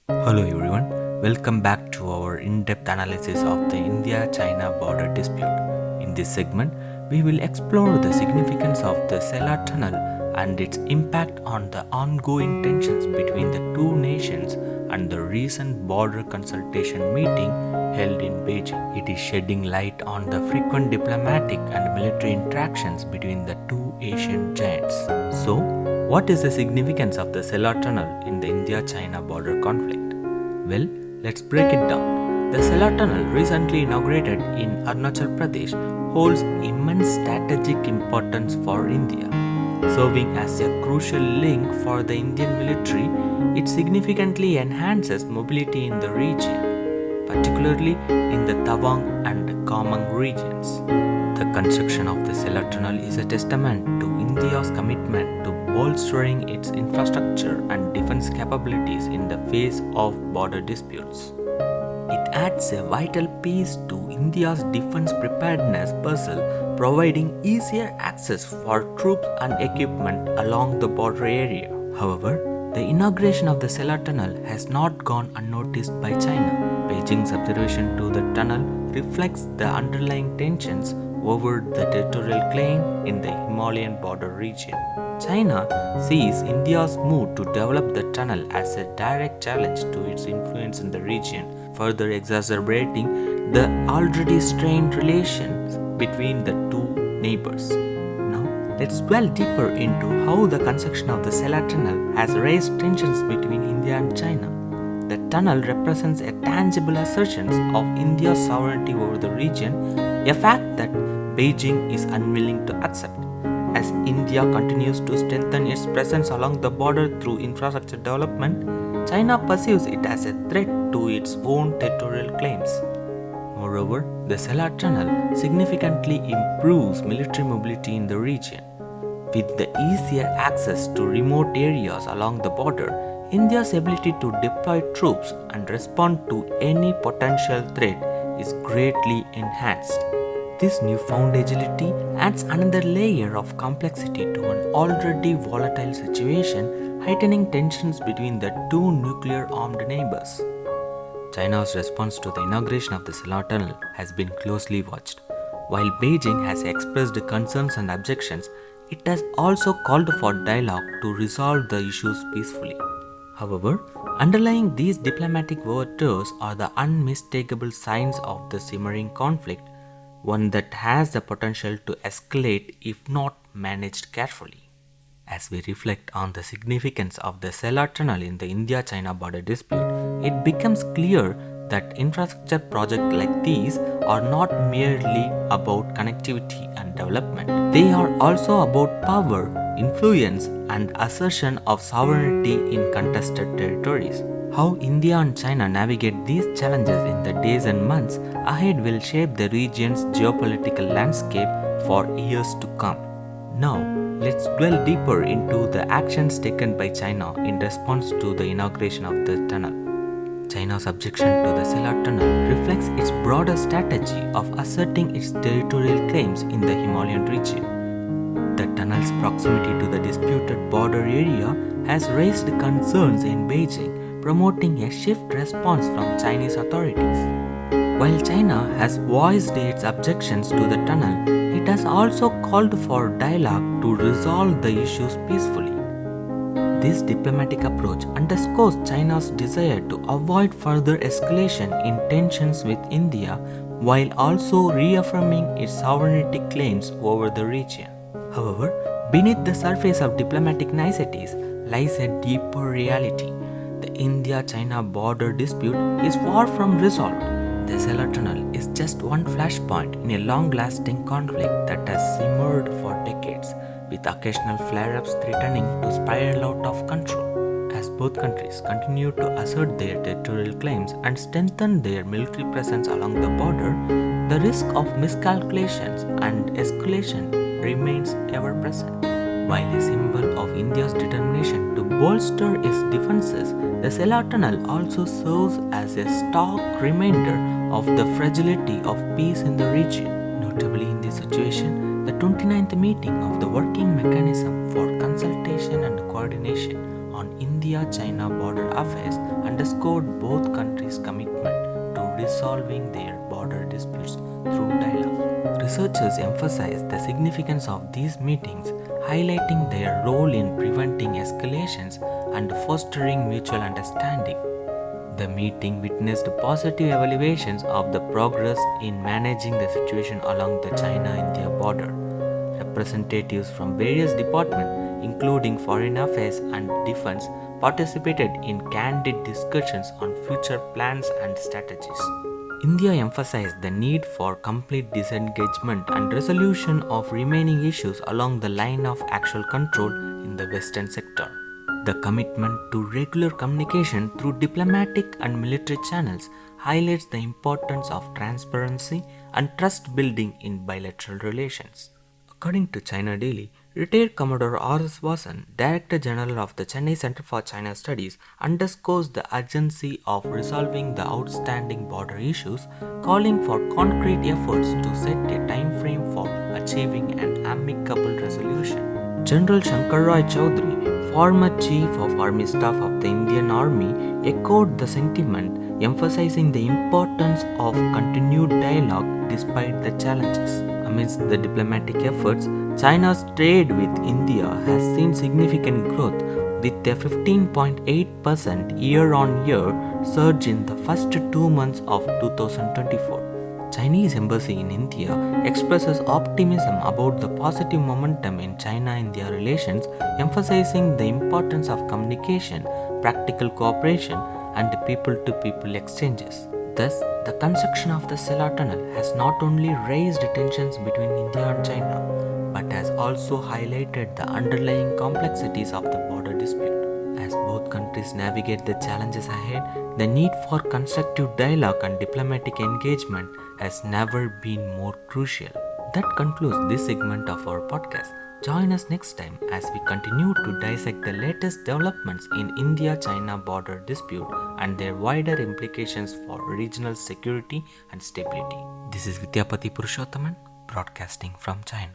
Hello everyone, welcome back to our in-depth analysis of the India-China border dispute. In this segment, we will explore the significance of the Sela Tunnel and its impact on the ongoing tensions between the two nations and the recent border consultation meeting held in Beijing. It is shedding light on the frequent diplomatic and military interactions between the two Asian giants. So, what is the significance of the Sela Tunnel in the India-China border conflict? Well, let's break it down. The Sela Tunnel, recently inaugurated in Arunachal Pradesh, holds immense strategic importance for India. Serving as a crucial link for the Indian military, it significantly enhances mobility in the region, particularly in the Tawang and Kamang regions. The construction of the Sela Tunnel is a testament to India's commitment to bolstering its infrastructure and defense capabilities in the face of border disputes. It adds a vital piece to India's defense preparedness puzzle, providing easier access for troops and equipment along the border area. However, the inauguration of the Sela Tunnel has not gone unnoticed by China. Beijing's observation to the tunnel reflects the underlying tensions over the territorial claim in the Himalayan border region. China sees India's move to develop the tunnel as a direct challenge to its influence in the region, further exacerbating the already strained relations between the two neighbors. Now, let's dwell deeper into how the construction of the Sela Tunnel has raised tensions between India and China. The tunnel represents a tangible assertion of India's sovereignty over the region, a fact that Beijing is unwilling to accept. As India continues to strengthen its presence along the border through infrastructure development, China perceives it as a threat to its own territorial claims. Moreover, the Sela Tunnel significantly improves military mobility in the region. With the easier access to remote areas along the border, India's ability to deploy troops and respond to any potential threat is greatly enhanced. This newfound agility adds another layer of complexity to an already volatile situation, heightening tensions between the two nuclear armed neighbors. China's response to the inauguration of the Sela Tunnel has been closely watched. While Beijing has expressed concerns and objections, it has also called for dialogue to resolve the issues peacefully. However, underlying these diplomatic overtures are the unmistakable signs of the simmering conflict, one that has the potential to escalate if not managed carefully. As we reflect on the significance of the Sela Tunnel in the India-China border dispute, it becomes clear that infrastructure projects like these are not merely about connectivity and development. They are also about power, influence, and assertion of sovereignty in contested territories. How India and China navigate these challenges in the days and months ahead will shape the region's geopolitical landscape for years to come. Now, let's dwell deeper into the actions taken by China in response to the inauguration of the tunnel. China's objection to the Sela Tunnel reflects its broader strategy of asserting its territorial claims in the Himalayan region. The tunnel's proximity to the disputed border area has raised concerns in Beijing, promoting a swift response from Chinese authorities. While China has voiced its objections to the tunnel, it has also called for dialogue to resolve the issues peacefully. This diplomatic approach underscores China's desire to avoid further escalation in tensions with India while also reaffirming its sovereignty claims over the region. However, beneath the surface of diplomatic niceties lies a deeper reality. The India-China border dispute is far from resolved. The Sela Tunnel is just one flashpoint in a long-lasting conflict that has simmered for decades, with occasional flare-ups threatening to spiral out of control. As both countries continue to assert their territorial claims and strengthen their military presence along the border, the risk of miscalculations and escalation remains ever present. While a symbol of India's determination to bolster its defenses, the Sela Tunnel also serves as a stark reminder of the fragility of peace in the region. Notably in this situation, the 29th meeting of the Working Mechanism for Consultation and Coordination on India India-China border affairs underscored both countries' commitment to resolving their border disputes through dialogue. Researchers emphasize the significance of these meetings, highlighting their role in preventing escalations and fostering mutual understanding. The meeting witnessed positive evaluations of the progress in managing the situation along the China-India border. Representatives from various departments, including Foreign Affairs and Defense, participated in candid discussions on future plans and strategies. India emphasized the need for complete disengagement and resolution of remaining issues along the line of actual control in the western sector. The commitment to regular communication through diplomatic and military channels highlights the importance of transparency and trust building in bilateral relations. According to China Daily, retired Commodore R.S. Vasan, Director General of the Chennai Center for China Studies, underscores the urgency of resolving the outstanding border issues, calling for concrete efforts to set a time frame for achieving an amicable resolution. General Shankar Roy Chaudhary, former Chief of Army Staff of the Indian Army, echoed the sentiment, emphasizing the importance of continued dialogue despite the challenges. Amidst the diplomatic efforts, China's trade with India has seen significant growth, with a 15.8% year-on-year surge in the first 2 months of 2024. Chinese embassy in India expresses optimism about the positive momentum in China-India relations, emphasizing the importance of communication, practical cooperation, and people-to-people exchanges. Thus, the construction of the Sela Tunnel has not only raised tensions between India and China, but has also highlighted the underlying complexities of the border dispute. As both countries navigate the challenges ahead, the need for constructive dialogue and diplomatic engagement has never been more crucial. That concludes this segment of our podcast. Join us next time as we continue to dissect the latest developments in India-China border dispute and their wider implications for regional security and stability. This is Vidyapati Purushothaman, broadcasting from China.